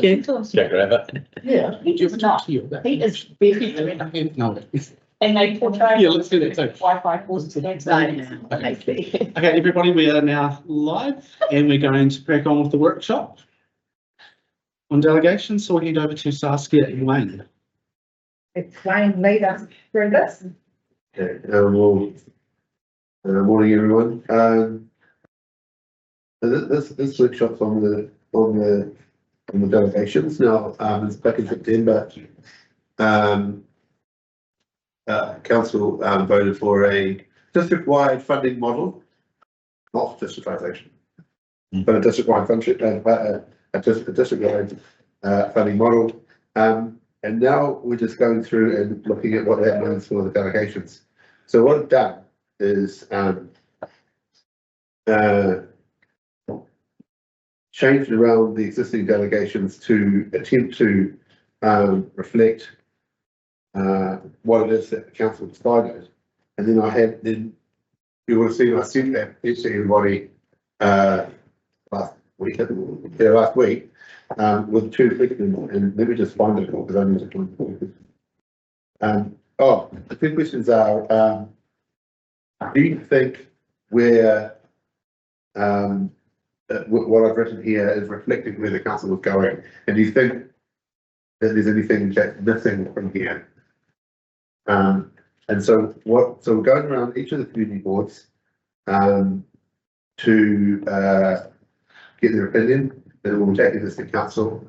Thank you. Jack Rabbit. Yeah. He is not. He is very. No. And they portray. Yeah, let's do that too. Wi-Fi courses today. Okay, everybody, we are now live and we're going to crack on with the workshop on delegations. So we'll hand over to Saskia and Wayne. It's Wayne, lead us through this. Okay, morning everyone. This workshop's on the delegations. Now, it's back in September. Council voted for a district-wide funding model, not districtisation, but a district-wide district-wide funding model. And now we're just going through and looking at what that means for the delegations. So what I've done is changed around the existing delegations to attempt to reflect what it is that the council decided. And then you would have seen I sent that to everybody last week with two questions, and let me just find it because I need to the two questions are do you think we're what I've written here is reflecting where the council is going, and do you think that there's anything that's missing from here? And so we're going around each of the community boards to get their opinion, and we'll take this to council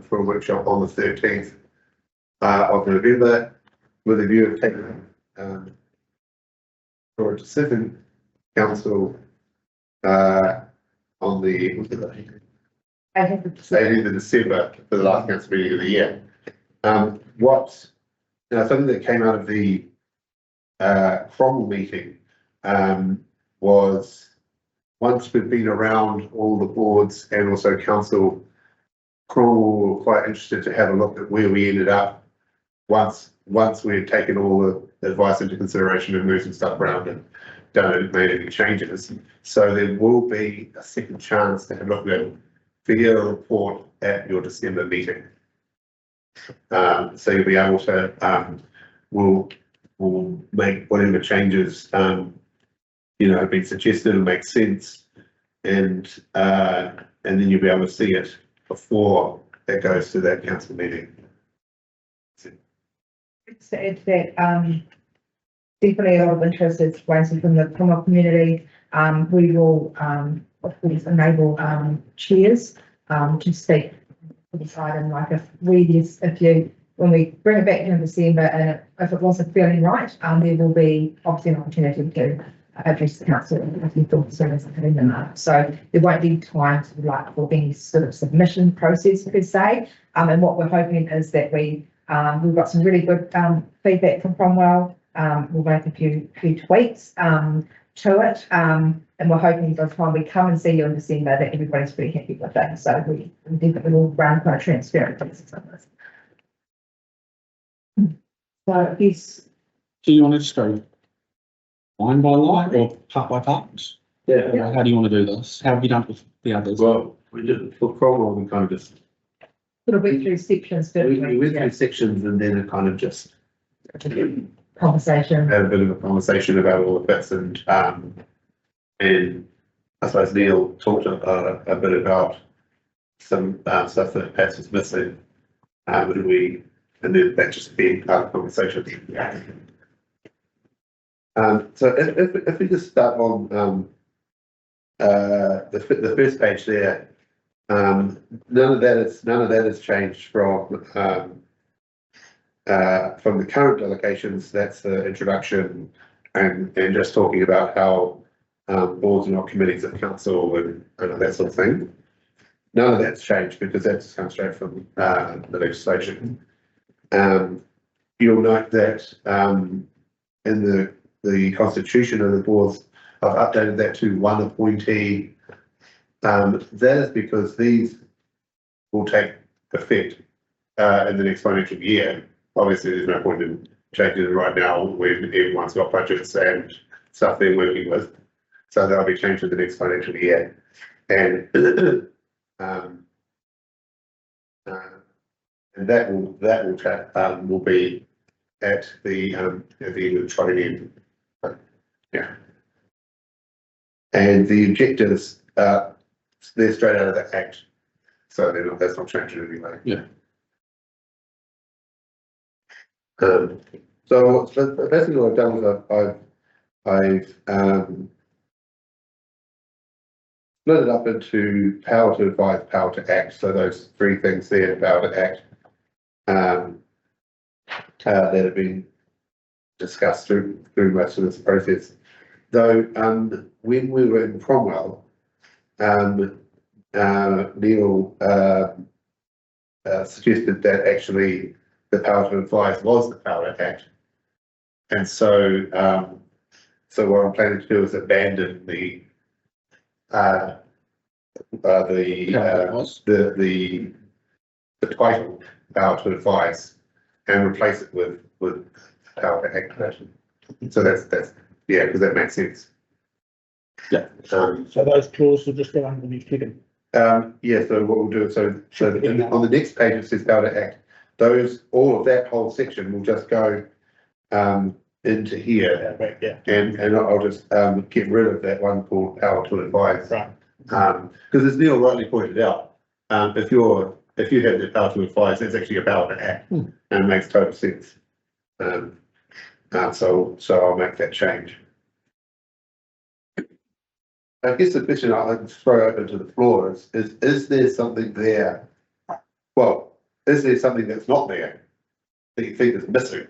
for a workshop on the 13th of November with a view of taking for a decision council on the 18th of December for the last council meeting of the year. Something that came out of the Cromwell meeting was, once we've been around all the boards and also council, Cromwell were quite interested to have a look at where we ended up once we had taken all the advice into consideration and moved some stuff around and made any changes. So there will be a second chance to have a look at video report at your December meeting. So you'll be able to we'll make whatever changes have been suggested and make sense, and then you'll be able to see it before it goes to that council meeting. Said that definitely a lot of interest is raising from the Cromwell community. We will of course enable chairs to speak for this item. Like when we bring it back in December, and if it wasn't feeling right, there will be obviously an opportunity to address the council if you thought so as putting them up. So there won't be time for any sort of submission process per se. And what we're hoping is that we've got some really good feedback from Cromwell. We'll make a few tweaks to it, and we're hoping by the time we come and see you in December that everybody's pretty happy with it. So we definitely will run quite a transparent process on this. So yes. Do you want to just go line by line or part by part? Yeah. How do you want to do this? How have you done it with the others? Well, we did for Cromwell. We kind of just sort of went through sections. we went through sections, and then it kind of just Conversation. had a bit of a conversation about all of this, and I suppose Neil talked a bit about some stuff that perhaps was missing, and then that just being part of the conversation. So if we just start on the first page there, none of that has changed from the current delegations. That's the introduction and just talking about how boards are not committees of council and that sort of thing. None of that's changed because that's come straight from the legislation. You'll note that in the constitution of the boards, I've updated that to one appointee. That is because these will take effect in the next financial year. Obviously, there's no point in changing it right now when everyone's got budgets and stuff they're working with. So they'll be changed in the next financial year. And And will be at the end of the training. Yeah. And the objectives, they're straight out of the Act, so that's not changing anyway. Yeah. So basically what I've done is I've split it up into power to advise, power to act. So those three things there, power to act, that have been discussed through most of this process. Though when we were in Cromwell, Neil suggested that actually the power to advise was the power to act, and so what I'm planning to do is abandon the title power to advise and replace it with power to act. So that's yeah, because that makes sense. Yeah. So those clauses will just go underneath hidden. Yeah, so what we'll do, so on the next page it says power to act. All of that whole section will just go into here, Right, yeah, and I'll just get rid of that one called power to advise. right. Because as Neil rightly pointed out, if you have the power to advise, that's actually a power to act, and it makes total sense. So I'll make that change. I guess the question I'd throw open to the floor is there something there? Well, is there something that's not there that you think is missing?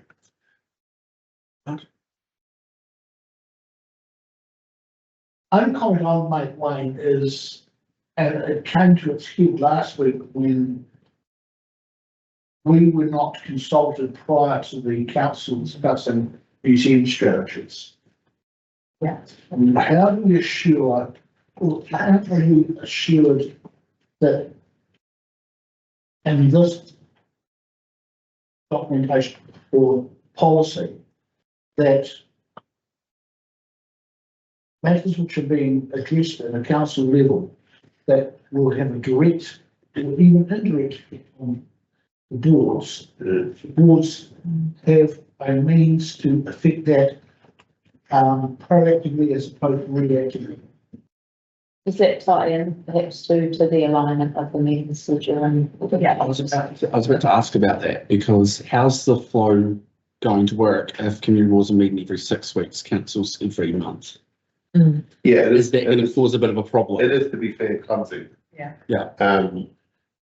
Only comment I'll make, Wayne, is, and it came to its head last week when we were not consulted prior to the council discussing museum strategies. Yeah. And how do we assure, or how are we assured that in this documentation or policy that matters which are being addressed at a council level that will have a direct or even indirect effect on the boards, the boards have a means to affect that proactively as opposed to reactively. Does that tie in perhaps to the alignment of the meetings during? Yeah. I was about to ask about that, because how's the flow going to work if community boards are meeting every 6 weeks, councils every month? Yeah, Is that going to cause a bit of a problem? it is, to be fair, clumsy. Yeah. Yeah. And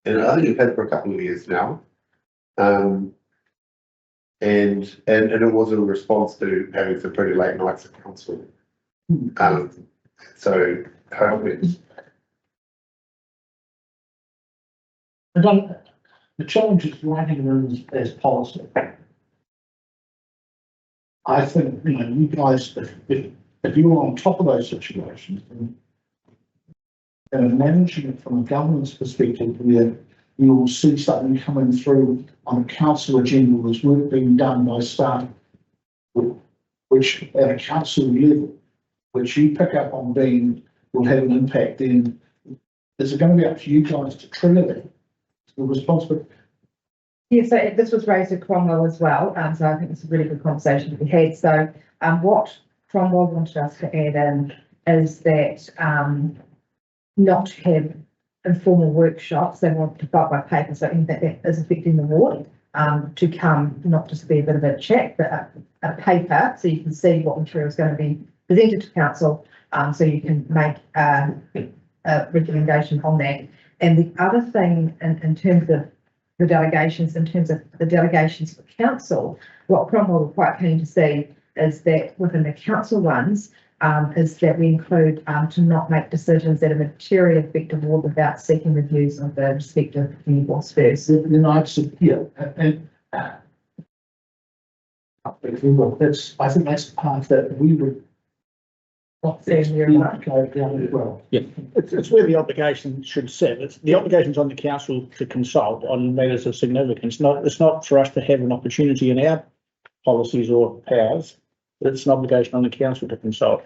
I think we've had for a couple of years now. And it was a response to having some pretty late nights at council. So hopefully, The challenge is writing them as policy. I think, you guys, if you're on top of those situations and managing it from a governance perspective, where you will see something coming through on a council agenda, there's work being done by staff, which at a council level, which you pick up on will have an impact, then is it going to be up to you guys to trigger that? The responsibility. Yeah, so this was raised at Cromwell as well, so I think it's a really good conversation to be had. So what Cromwell wanted us to add in is that not have informal workshops. They want to vote by paper, so anything that is affecting the ward to come, not just be a bit of a chat, but a paper, so you can see what material is going to be presented to council, so you can make a recommendation on that. And the other thing in terms of the delegations, for council, what Cromwell were quite keen to see is that within the council ones, is that we include to not make decisions that are materially affect the ward without seeking reviews of the respective community boards first. Then I'd say, yeah, and that's, I think that's the part that we would Not saying we're not. go down as well. Yeah. It's where the obligation should sit. It's the obligation's on the council to consult on matters of significance. It's not for us to have an opportunity in our policies or powers. It's an obligation on the council to consult.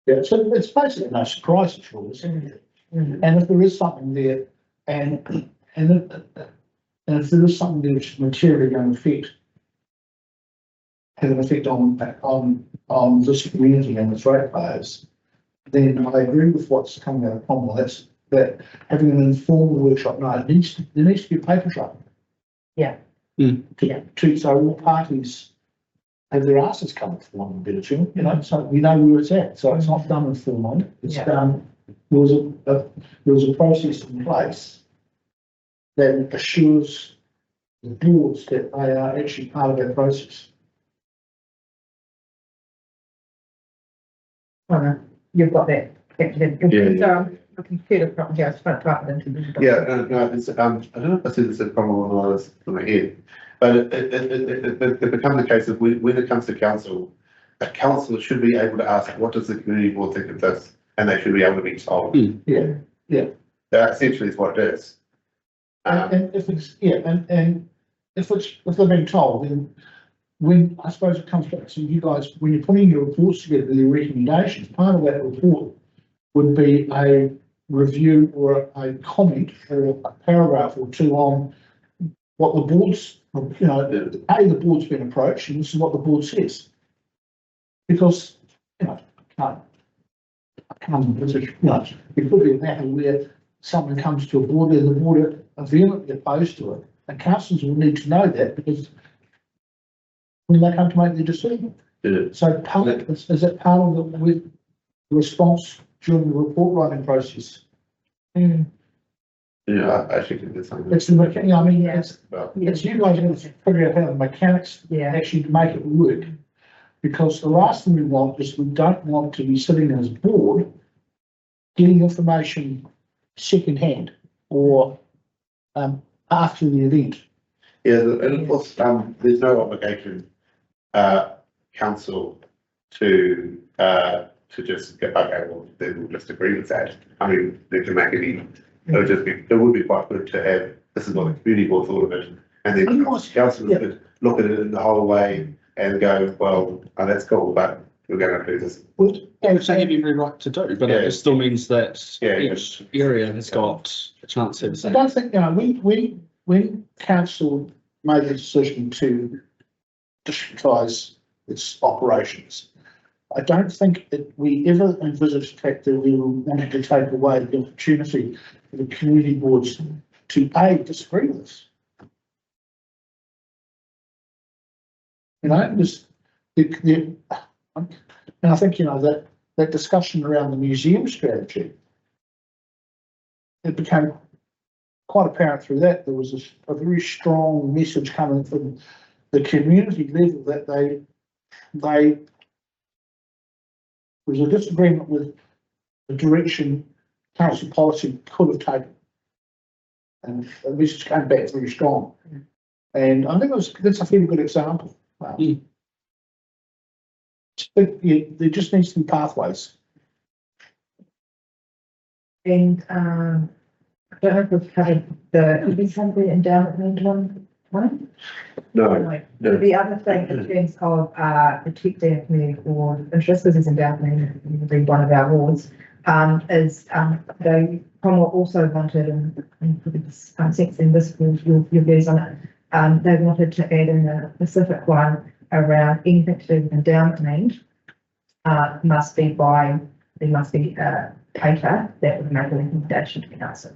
Yeah, so it's basically no surprise at all, isn't it? And if there is something there, and if there is something that's materially going to have an effect on this community and its ratepayers, then I agree with what's coming out of Cromwell, that's that having an informal workshop, no, there needs to be a paper trail. Yeah. So all parties have their asses covered for one bit of term, you know, so we know where it's at, so it's not done informally, it's Yeah. done, there was a process in place that assures the boards that they are actually part of that process. You've got that. Yeah. So I'm looking further from here, it's front part of the. Yeah, no, it's, I don't know if I said this in problem when I was in my head, but it becomes a case of when it comes to council, a councillor should be able to ask, what does the community board think of this? And they should be able to be told. Yeah. That essentially is what it is. And if it's, and if they're being told, then when, I suppose it comes back to you guys, when you're putting your reports together, your recommendations, part of that report would be a review or a comment or a paragraph or two on what the board's, you know, the board's been approached and this is what the board says. Because, you know, I can't, you know, it could be a matter where something comes to a board and the board are vehemently opposed to it. And councillors will need to know that because when they come to make their decision. Yeah. So part of this, is that part of the response during the report writing process? Yeah, I actually think that's something. It's the, you know, I mean, it's Well, you guys have to figure out how the mechanics Yeah. actually make it work. Because the last thing we want is we don't want to be sitting as a board getting information secondhand or after the event. yeah, and of course, there's no obligation, council to just get, okay, well, then we'll just agree with that. I mean, they can make it even. It would be quite good to have, this is what the community board thought of it. And then council could look at it in the whole way and go, well, oh, that's cool, but we're going to do this. Which they have every right to do, but it still means that Yeah. each area has got a chance to say. I don't think, you know, when council made the decision to digitise its operations, I don't think that we ever envisaged the fact that we were wanting to take away the opportunity for the community boards to disagree with us. You know, just and I think, you know, that discussion around the museum strategy, it became quite apparent through that there was a very strong message coming from the community level that they there was a disagreement with the direction council policy could have taken. And the message came back very strong. And I think that's a very good example. There just needs to be pathways. And, I don't know if we've covered did we have the endowment one? No, no. The other thing in terms of, protecting a community board interest, this is endowment, being one of our wards, is, they, Cromwell also wanted, and for this, sense in this, your views on it, they wanted to add in a specific one around anything to do with endowment land, must be there must be a paper that would make a recommendation to the council.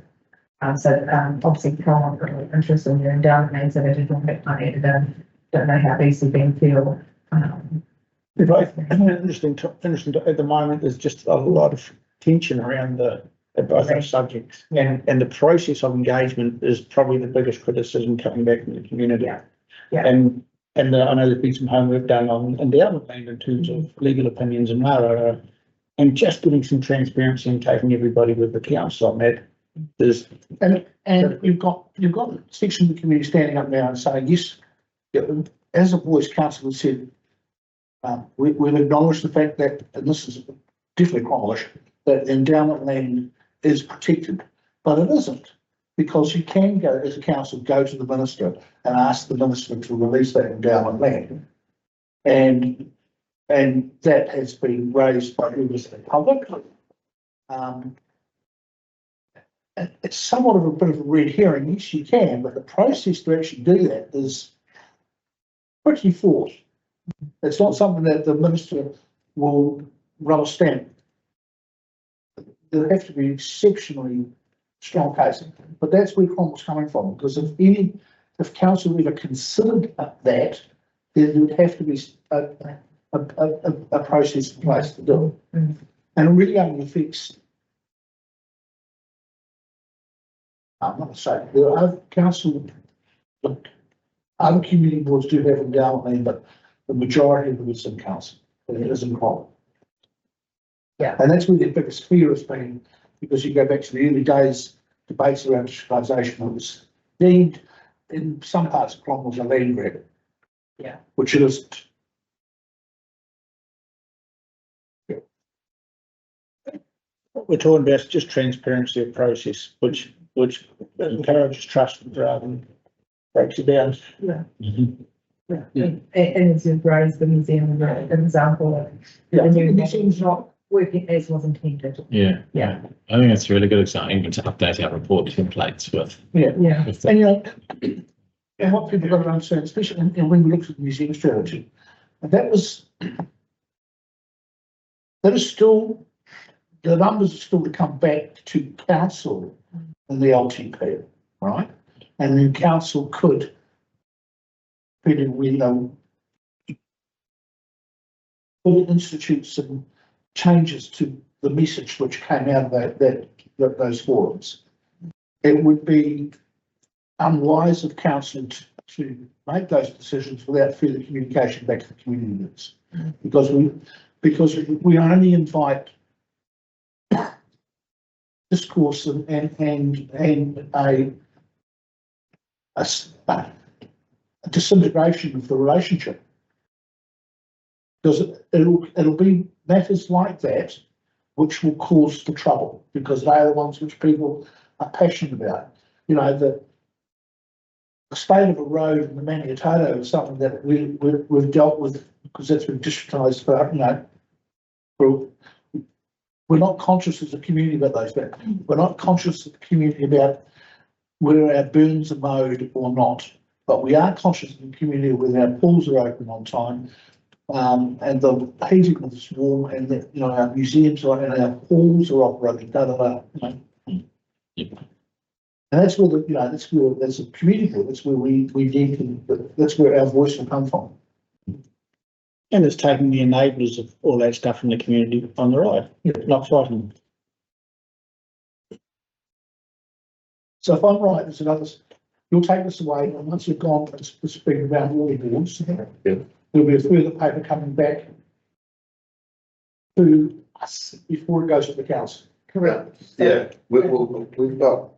Obviously, Cromwell got an interest in the endowment land, so they did want that money added in. Don't know how these have been feel. Interesting at the moment, there's just a lot of tension around both those subjects. And the process of engagement is probably the biggest criticism coming back from the community. Yeah. And I know there's been some homework done on endowment land in terms of legal opinions and and just getting some transparency and taking everybody with the council on that. And you've got a section of the community standing up now and saying, yes, as a voice, council has said, we'll acknowledge the fact that, and this is definitely Cromwell, that endowment land is protected, but it isn't, because you can go, as a council, go to the minister and ask the minister to release that endowment land. And that has been raised by members of the public. it's somewhat of a bit of a red herring. Yes, you can, but the process to actually do that is pretty fraught. It's not something that the minister will run a stamp. There have to be exceptionally strong cases, but that's where Cromwell's coming from, because if council ever considered that, then there would have to be a process in place to do it. And it really only affects, I'm not saying, there are other council, look, other community boards do have endowment, but the majority of them is in council, and it isn't Cromwell. Yeah. And that's where the biggest fear has been, because you go back to the early days, debates around districtisation, it was deemed in some parts of Cromwell as a land grab. Yeah. Which it isn't. What we're talking about is just transparency of process, which encourages trust rather than breaks it down. And it's raised the museum as an example of the new museum's not working as was intended. Yeah. Yeah. I think it's a really good example, even to update our report templates with. Yeah. with And you know, and what people got to understand, especially and when we looked at the museum strategy, and that is still, the numbers are still to come back to council and the LTP, right? And then council could, depending on, you know, could institute some changes to the message which came out of those forums. It would be unwise of council to make those decisions without further communication back to the communities, because we only invite discourse and a disintegration of the relationship, because it'll be matters like that which will cause the trouble, because they are the ones which people are passionate about. You know, the state of a road in the Maniatoto is something that we've dealt with, because that's been districtised for, you know, we're not conscious as a community about those things. We're not conscious as a community about whether our burns are mowed or not, but we are conscious of the community whether our pools are open on time, and the heating is warm, and that, you know, our museums are and our halls are operating, you know. And that's where that's a community, that's where we need to, that's where our voice will come from. And it's taking the enablers of all that stuff in the community on the right, not fighting. So if I'm right, there's another, you'll take this away, and once you've gone to speak about all the boards, there'll be a further paper coming back to us before it goes to the council. Correct. Yeah, we've got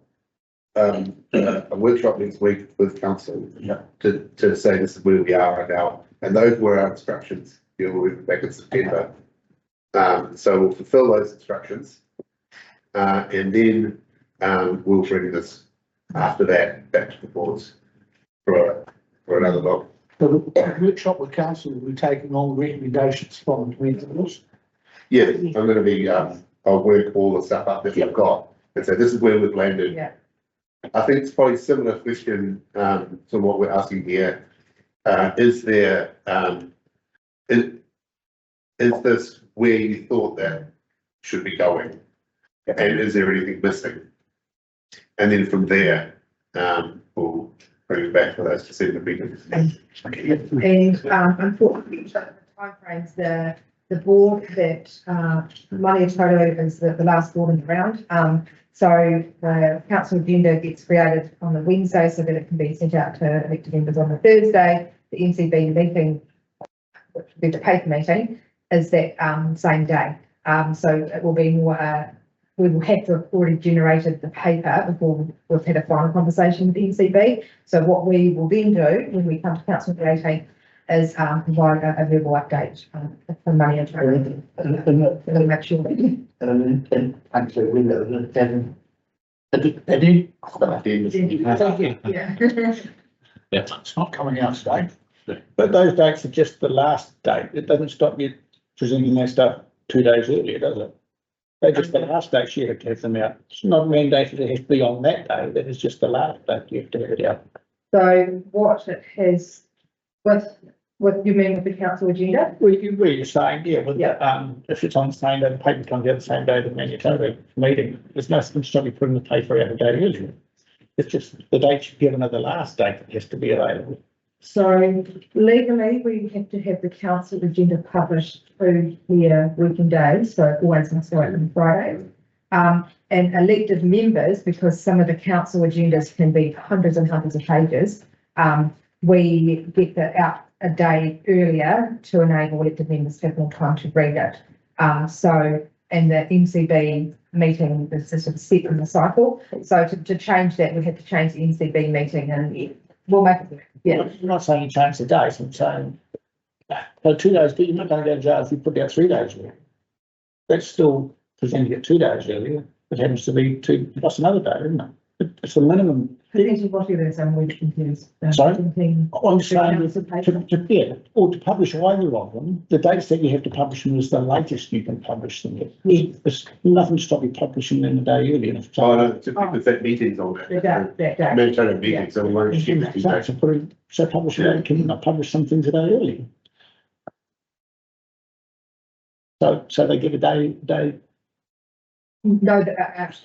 a workshop next week with council to say this is where we are right now, and those were our instructions. You know, we'll be back in September. So we'll fulfill those instructions, and then we'll bring this after that back to the boards for another look. So the workshop with council will be taking on recommendations from the community boards. Yeah, I'm going to be, I'll work all the stuff up that we've got, and so this is where we've landed. Yeah. I think it's probably a similar question to what we're asking here. Is there, is this where you thought that should be going? And is there anything missing? And then from there, we'll bring it back for those December meetings. And unfortunately, the timeframes, the board that Maniatoto is the last board in the round. So the council agenda gets created on the Wednesday so that it can be sent out to elected members on the Thursday. The MCB meeting, which will be the paper meeting, is that same day. So it will be more, we will have to have already generated the paper before we've had a final conversation with the MCB. So what we will then do when we come to council meeting is provide a verbal update for money and training. And make sure. And actually, we know that, Yeah. it's not coming out today. But those dates are just the last date. It doesn't stop you presenting that stuff 2 days earlier, does it? They just the last date you have to have them out. It's not mandated it has to be on that day, that is just the last date you have to have it out. So what it has, with you mean with the council agenda? We're saying, yeah, with, Yeah. if it's on the same day, the paper comes out the same day, the mandatory meeting, there's nothing to stop you putting the paper out a day earlier. It's just the date you've given are the last date that has to be available. So legally, we have to have the council agenda published through their working days, so it always must go out on Fridays. And elected members, because some of the council agendas can be hundreds and hundreds of pages, we get that out a day earlier to enable elected members to have more time to read it. So, and the MCB meeting is sort of set in the cycle. So to change that, we had to change the MCB meeting and we'll make it, yeah. I'm not saying you change the dates, I'm saying, so 2 days, but you're not going to go to jail if you put out 3 days earlier. That's still presenting it 2 days earlier. It happens to be two, plus another day, isn't it? It's a minimum. Potentially what it is, I'm really confused. Sorry? Thinking- I'm saying, council paper. yeah, or to publish either of them, the dates that you have to publish them is the latest you can publish them. There's nothing to stop you publishing them a day earlier. Oh, no, just because that meeting's on The that. day, that day. Mandatory meeting, so we won't shoot it. So publish it, can you not publish something today earlier? So they get a day. No,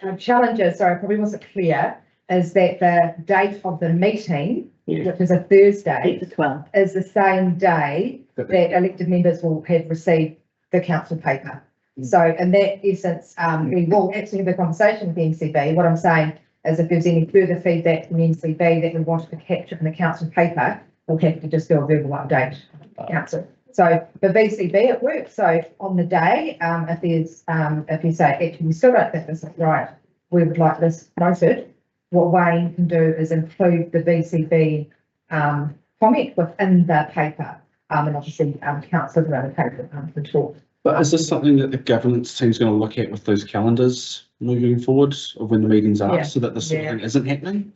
our challenge is, sorry, I probably wasn't clear, is that the date of the meeting, Yeah. which is a Thursday, The 12th. is the same day that elected members will have received the council paper. So in that essence, we will actually have a conversation with the MCB. What I'm saying is if there's any further feedback from the MCB that we wanted to capture in the council paper, we'll have to just do a verbal update to council. So for VCB, it works. So on the day, if there's, if you say, actually, we still don't think this is right, we would like this noted, what Wayne can do is include the VCB comment within the paper. And obviously, councillors around the paper to talk. But is this something that the governance team's going to look at with those calendars moving forward of when the meetings are, Yeah. so that this sort of thing isn't happening?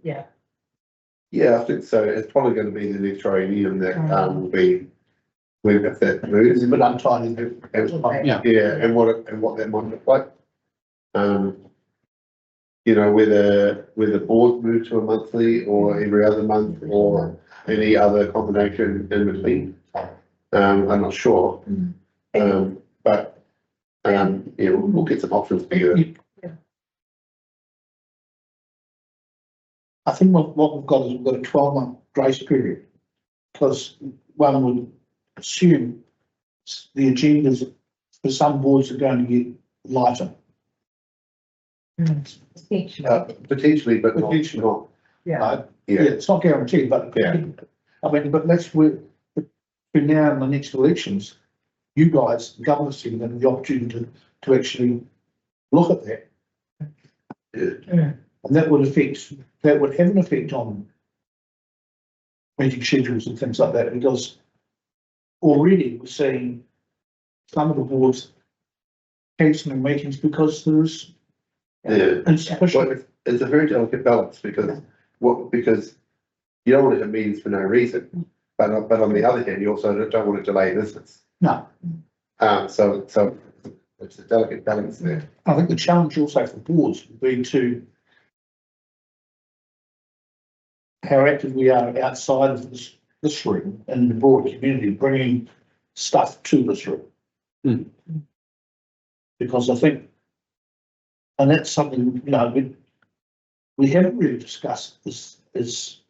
Yeah. Yeah, I think so. It's probably going to be the next triennium that will be when if that moves. But untidy. Yeah. Yeah, and what that might look like. You know, whether boards move to a monthly or every other month or any other combination in between. I'm not sure. But yeah, we'll get some options together. I think what we've got is we've got a 12-month grace period. Because one would assume the agendas for some boards are going to get lighter. Essentially, Potentially, but not. Potentially. not- yeah. Yeah, it's not guaranteed, but Yeah. I mean, but that's where, between now and the next elections, you guys, the government's team, have the opportunity to actually look at that. Yeah. And that would have an effect on meeting schedules and things like that, because already we're seeing some of the boards cancelling meetings because there's Yeah. insufficient. Well, it's a very delicate balance because you don't want to have meetings for no reason, but on the other hand, you also don't want to delay business. No, So it's a delicate balance there. I think the challenge also for boards would be to how active we are outside of this room and the broader community, bringing stuff to this room. Hmm. Because I think, and that's something, you know, we haven't really discussed this, is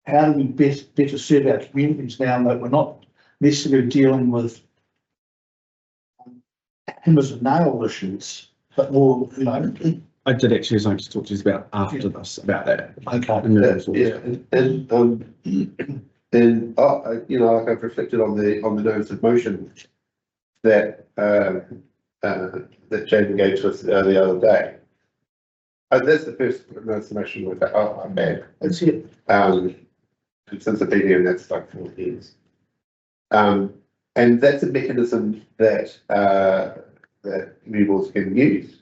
how do we better serve our communities now that we're not necessarily dealing with hammers and nail issues, but more, you know. I did actually something to talk to you about after this, about that. Okay. And moving forward. Yeah, and you know, like I've reflected on the notice of motion that that Jamie gave to us the other day. That's the first notice of motion we've had. I've had. That's it. Since the BDM, that's like 4 years. And that's a mechanism that that communities can use.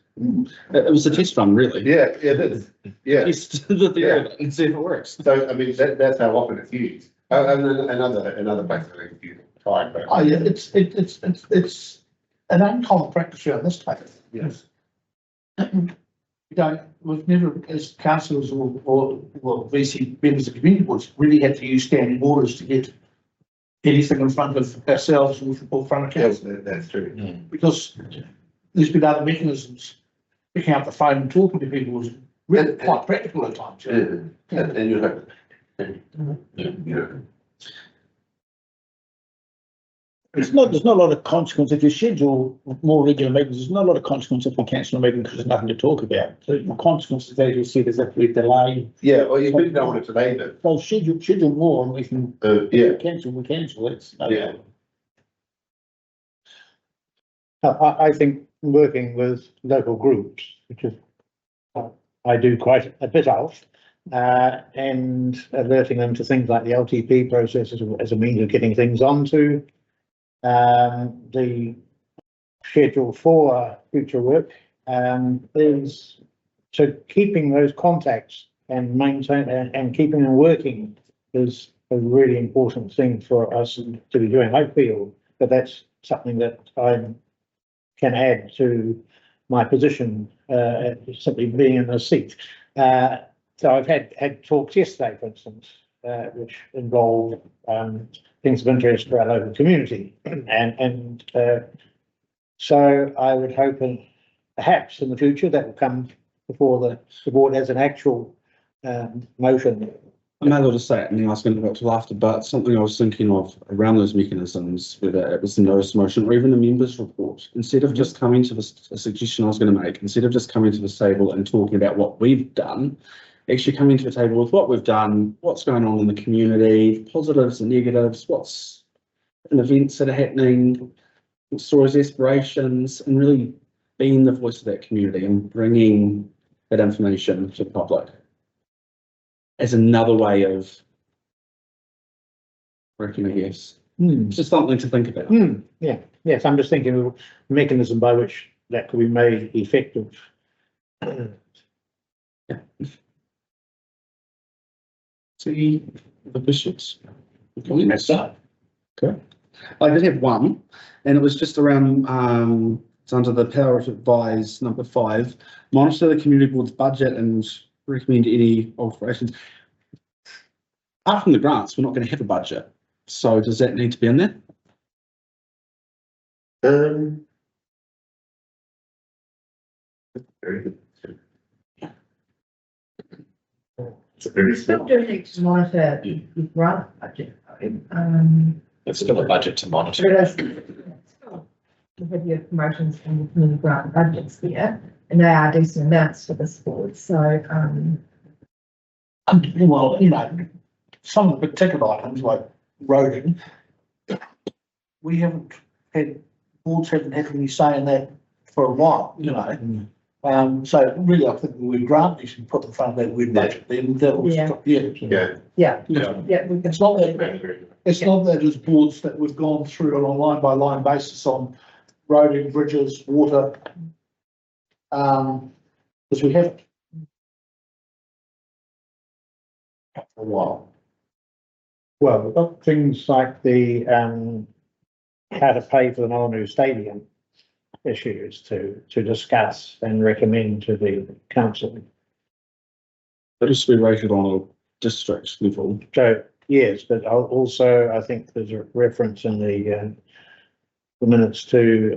It was a test run, really. Yeah, it is. Yeah. Test the theory of it and see if it works. So I mean, that's how often it's used. And another place I think it's used. Oh, yeah, it's an uncommon practice around this place. Yes. We've never, as councillors or VC members of community boards, really had to use standing orders to get anything in front of ourselves or in front of Yes, council, that's true. because there's been other mechanisms. Picking up the phone and talking to people was really quite practical at times. Yeah. And you have, you know, There's not a lot of consequence if you schedule more regular meetings. There's not a lot of consequence if we cancel a meeting because there's nothing to talk about. So the consequences, as you said, is if we delay. yeah, well, you really don't want it to delay it. Well, schedule more and we can Yeah, cancel. We cancel. It's no yeah. I think working with local groups, which is I do quite a bit of, and alerting them to things like the LTP process as a means of getting things onto the schedule for future work, is to keeping those contacts and maintain and keeping them working is a really important thing for us to be doing. I feel that that's something that I can add to my position, simply being in a seat. So I've had talks yesterday, for instance, which involve things of interest for our local community, and so I would hope, and perhaps in the future that will come before the board as an actual motion. I may as well just say it and then I was going to go up till after, but something I was thinking of around those mechanisms, whether it was the notice motion or even the members report, instead of just coming to this, a suggestion I was going to make, instead of just coming to the table and talking about what we've done, actually coming to the table with what we've done, what's going on in the community, positives and negatives, what's in events that are happening, stories, aspirations, and really being the voice of that community and bringing that information to the public as another way of working, I guess. It's just something to think about. Yeah, yes, I'm just thinking of a mechanism by which that could be made effective. See the bishops. Okay. I did have one, and it was just around, it's under the power of advise, number 5, monitor the community board's budget and recommend any alterations. Apart from the grants, we're not going to have a budget. So does that need to be in there? Very good. It's a very We still small. do need to monitor the grant budget. It's still a budget to monitor. But it is, we have your promotions and the community grant budgets there, and they are decent amounts for this board, so, Well, you know, some of the big ticket items like roading, we haven't had, boards haven't had any say in that for a while, you know. So really, I think the word grant, you should put in front of that word budget, then that was, Yeah. Yeah. yeah, Yeah. yeah, we can. It's not that, it's not that as boards that we've gone through on a line by line basis on roading, bridges, water. Because we haven't. For a while. Well, we've got things like the how to pay for the Molyneux Stadium issues to discuss and recommend to the council. That is to be rated on a district level. So yes, but also I think there's a reference in the minutes to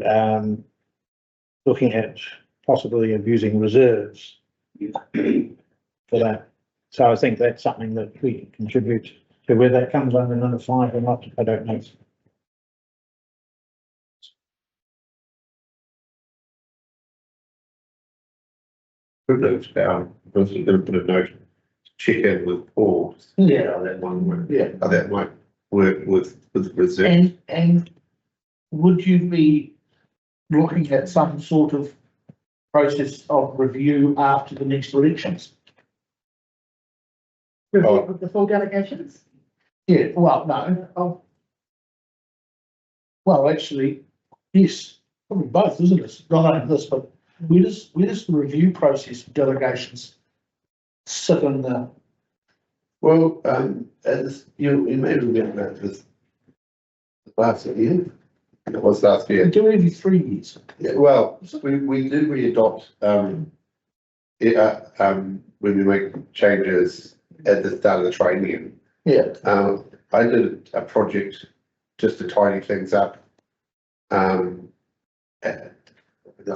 looking at possibility of using reserves for that. So I think that's something that we can contribute to. Whether that comes under number 5 or not, I don't know. Put those down, because you're gonna put a note, check in with Paul. Yeah. How that one work, Yeah. how that might work with reserve. And would you be looking at some sort of process of review after the next elections? Review of the full delegations? Yeah, well, no, well, actually, yes, probably both, isn't it? Not only this, but where does the review process for delegations sit in the, Well, as you may remember, this last year. It was last We year. do it every 3 years. Yeah, well, we do re-adopt, when we make changes at the start of the training. Yeah. I did a project just to tidy things up. That's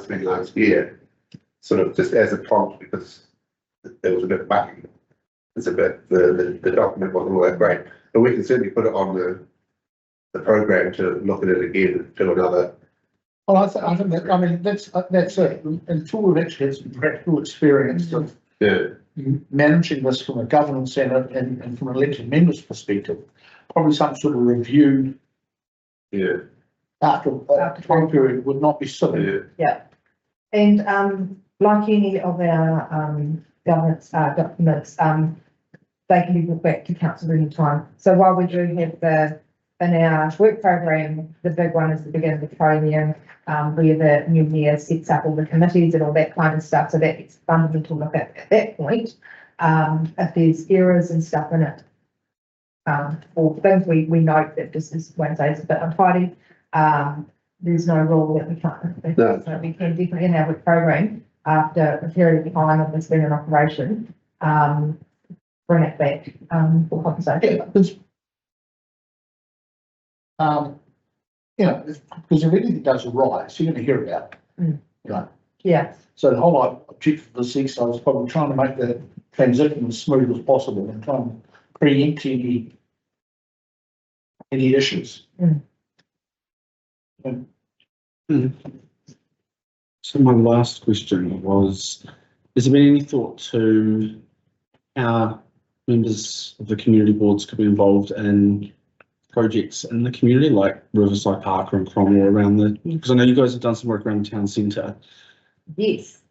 been last year, sort of just as a prompt because it was a bit buggy. It's a bit, the document wasn't all that great, but we can certainly put it on the program to look at it again and do another. Well, I think that, I mean, that's it. Until we've actually had some practical experience of Yeah, managing this from a governance and from an elected member's perspective, probably some sort of review yeah, after a time period would not be silly. yeah. And, like any of our, governance, documents, they can be brought back to council any time. So while we do have in our work program, the big one is the beginning of the training, where the new year sets up all the committees and all that kind of stuff. So that's fundamental to look at that point. If there's errors and stuff in it, or things we note that this is Wednesday's a bit untidy, there's no rule that we can't. No. So we can definitely in our work program, after a period of time of this being in operation, bring it back, for conversation. Yeah, because, you know, because if anything goes awry, so you're going to hear about it. Mm. You know, Yeah, so the whole objective of this exercise is probably trying to make the transition as smooth as possible and trying to preempt any issues. So my last question was, has there been any thought to how members of the community boards could be involved in projects in the community, like Riverside Park and Cromwell around because I know you guys have done some work around the town centre. yes,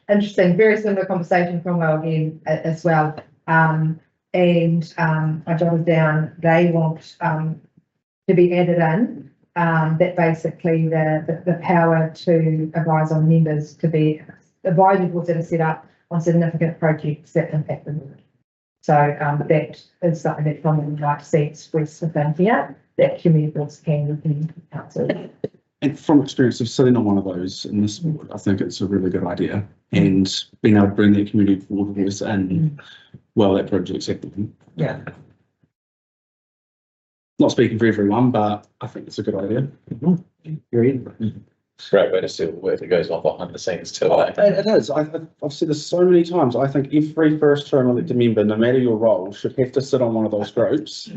interesting, very similar conversation from well again as well. I jotted down, they want, to be added in, that basically the power to advise on members to be advisory boards that are set up on significant projects that impact the board. So, that is something that someone would like to see expressed within here, that community boards can within council. And from experience of sitting on one of those in this board, I think it's a really good idea. And being able to bring that community board voice in while that project's happening. Yeah. Not speaking for everyone, but I think it's a good idea. Great way to see all the work that goes on behind the scenes too. It is. I've said this so many times. I think every first term elected member, no matter your role, should have to sit on one of those groups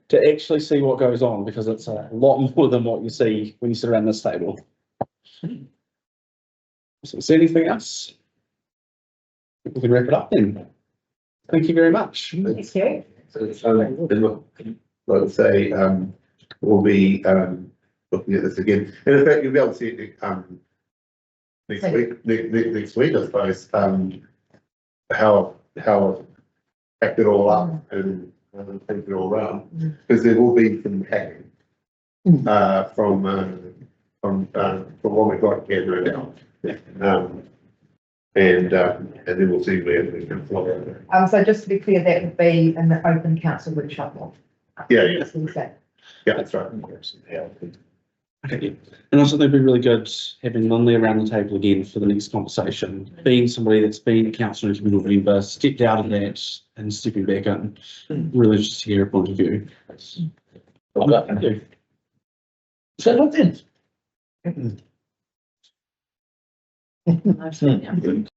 to actually see what goes on, because it's a lot more than what you see when you sit around this table. So is there anything else? We can wrap it up then. Thank you very much. Thank you. So, let's say, we'll be, looking at this again. And in fact, you'll be able to see it, next week, I suppose, how packed it all up and take it all around. Because there will be some hacking, from what we've got here no doubt. And then we'll see where we can follow. So just to be clear, that would be in the open council workshop. Yeah, yeah. Just to say. Yeah, that's right. Okay. And also it'd be really good having Lindley around the table again for the next conversation, being somebody that's been a councillor and community member, stepped out of that and stepping back in. Really just to hear a point of view. Well, Thank you. So look then. I've seen it.